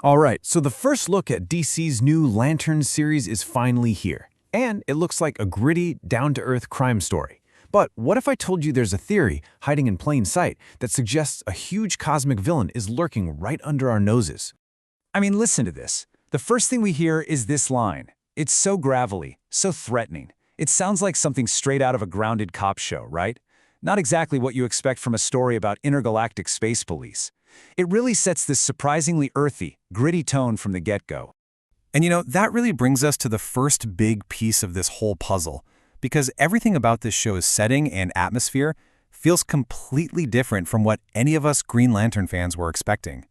All right, so the first look at DC's new Lantern series is finally here, and it looks like a gritty, down-to-earth crime story. But what if I told you there's a theory hiding in plain sight that suggests a huge cosmic villain is lurking right under our noses? I mean, listen to this. The first thing we hear is this line. It's so gravelly, so threatening. It sounds like something straight out of a grounded cop show, right? Not exactly what you expect from a story about intergalactic space police. It really sets this surprisingly earthy, gritty tone from the get-go. And that really brings us to the first big piece of this whole puzzle, because everything about this show's setting and atmosphere feels completely different from what any of us Green Lantern fans were expecting.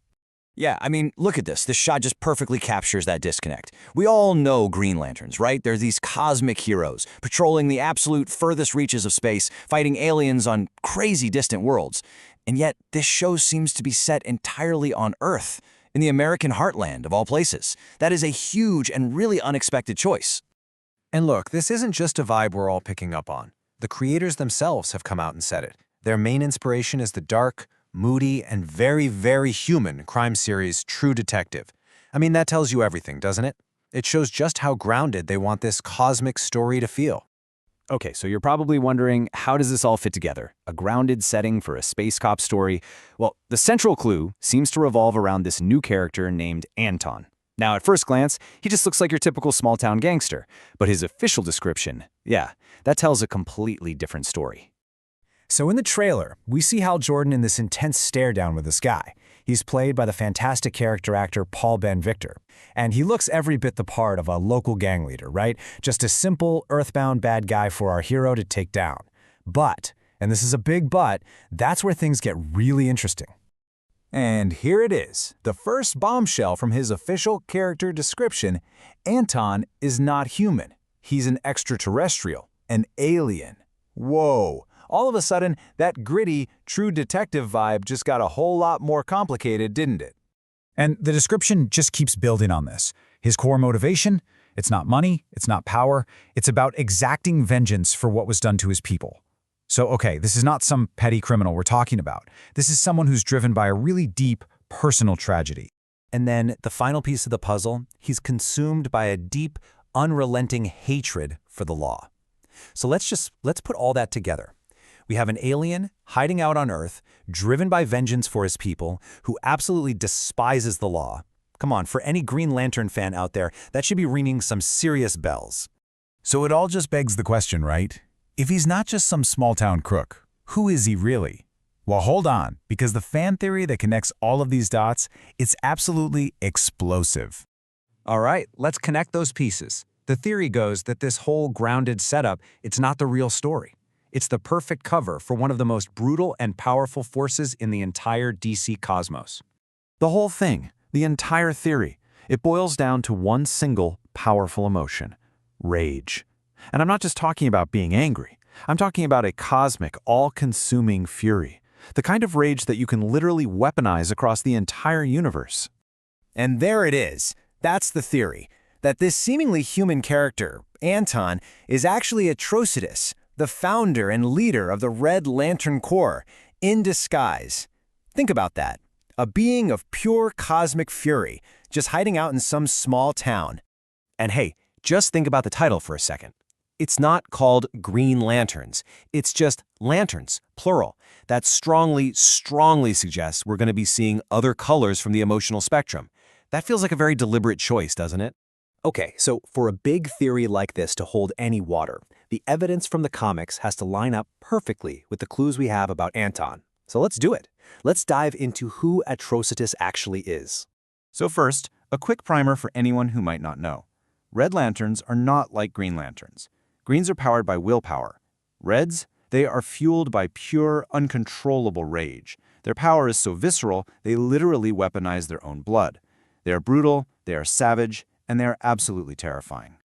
Yeah, I mean, look at this. This shot just perfectly captures that disconnect. We all know Green Lanterns, right? They're these cosmic heroes, patrolling the absolute furthest reaches of space, fighting aliens on crazy distant worlds. And yet, this show seems to be set entirely on Earth, in the American Heartland, of all places. That is a huge and really unexpected choice. And look, this isn't just a vibe we're all picking up on. The creators themselves have come out and said it. Their main inspiration is the dark, moody, and very, very human crime series True Detective. I mean, that tells you everything, doesn't it? It shows just how grounded they want this cosmic story to feel. Okay, so you're probably wondering, how does this all fit together? A grounded setting for a space cop story? Well, the central clue seems to revolve around this new character named Anton. Now, at first glance, he just looks like your typical small-town gangster, but his official description, yeah, that tells a completely different story. So in the trailer, we see Hal Jordan in this intense stare-down with this guy. He's played by the fantastic character actor Paul Ben-Victor. And he looks every bit the part of a local gang leader, right? Just a simple, earthbound bad guy for our hero to take down. But, and this is a big but, that's where things get really interesting. And here it is, the first bombshell from his official character description. Anton is not human. He's an extraterrestrial, an alien. Whoa! All of a sudden, that gritty, True Detective vibe just got a whole lot more complicated, didn't it? And the description just keeps building on this. His core motivation? It's not money, it's not power, it's about exacting vengeance for what was done to his people. So, okay, this is not some petty criminal we're talking about. This is someone who's driven by a really deep, personal tragedy. And then, the final piece of the puzzle, he's consumed by a deep, unrelenting hatred for the law. So let's put all that together. We have an alien hiding out on Earth, driven by vengeance for his people, who absolutely despises the law. Come on, for any Green Lantern fan out there, that should be ringing some serious bells. So it all just begs the question, right? If he's not just some small-town crook, who is he really? Well, hold on, because the fan theory that connects all of these dots, it's absolutely explosive. All right, let's connect those pieces. The theory goes that this whole grounded setup, it's not the real story. It's the perfect cover for one of the most brutal and powerful forces in the entire DC cosmos. The whole thing, the entire theory, it boils down to one single powerful emotion: rage. And I'm not just talking about being angry. I'm talking about a cosmic, all-consuming fury. The kind of rage that you can literally weaponize across the entire universe. And there it is. That's the theory. That this seemingly human character, Anton, is actually Atrocitus, the founder and leader of the Red Lantern Corps, in disguise. Think about that. A being of pure cosmic fury, just hiding out in some small town. And hey, just think about the title for a second. It's not called Green Lanterns. It's just lanterns, plural. That strongly suggests we're going to be seeing other colors from the emotional spectrum. That feels like a very deliberate choice, doesn't it? Okay, so for a big theory like this to hold any water, the evidence from the comics has to line up perfectly with the clues we have about Anton. So let's do it. Let's dive into who Atrocitus actually is. So first, a quick primer for anyone who might not know. Red Lanterns are not like Green Lanterns. Greens are powered by willpower. Reds, they are fueled by pure, uncontrollable rage. Their power is so visceral, they literally weaponize their own blood. They are brutal, they are savage, and they are absolutely terrifying.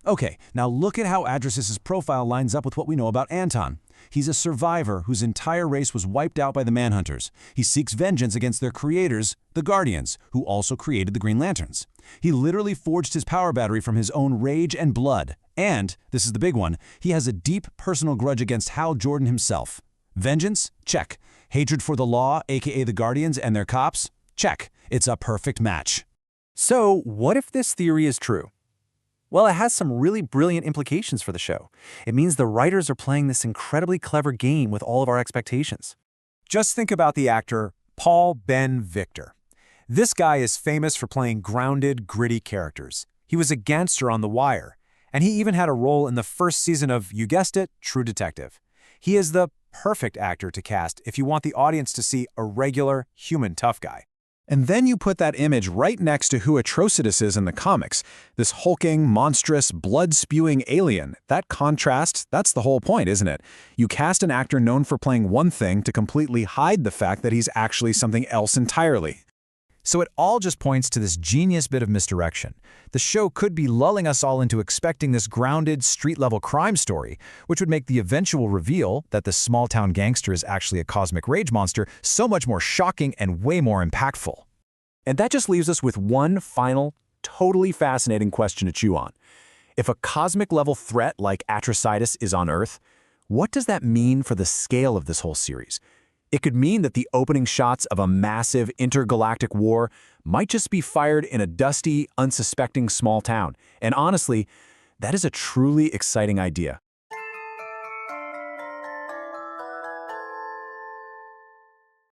Okay, now look at how Atrocitus' profile lines up with what we know about Anton. He's a survivor whose entire race was wiped out by the Manhunters. He seeks vengeance against their creators, the Guardians, who also created the Green Lanterns. He literally forged his power battery from his own rage and blood. And, this is the big one, he has a deep personal grudge against Hal Jordan himself. Vengeance? Check. Hatred for the law, aka the Guardians and their cops? Check. It's a perfect match. So, what if this theory is true? Well, it has some really brilliant implications for the show. It means the writers are playing this incredibly clever game with all of our expectations. Just think about the actor Paul Ben Victor. This guy is famous for playing grounded, gritty characters. He was a gangster on The Wire, and he even had a role in the first season of, you guessed it, True Detective. He is the perfect actor to cast if you want the audience to see a regular, human tough guy. And then you put that image right next to who Atrocitus is in the comics, this hulking, monstrous, blood-spewing alien. That contrast, that's the whole point, isn't it? You cast an actor known for playing one thing to completely hide the fact that he's actually something else entirely. So it all just points to this genius bit of misdirection. The show could be lulling us all into expecting this grounded, street-level crime story, which would make the eventual reveal that the small-town gangster is actually a cosmic rage monster so much more shocking and way more impactful. And that just leaves us with one final, totally fascinating question to chew on. If a cosmic-level threat like Atrocitus is on Earth, what does that mean for the scale of this whole series? It could mean that the opening shots of a massive intergalactic war might just be fired in a dusty, unsuspecting small town. And honestly, that is a truly exciting idea.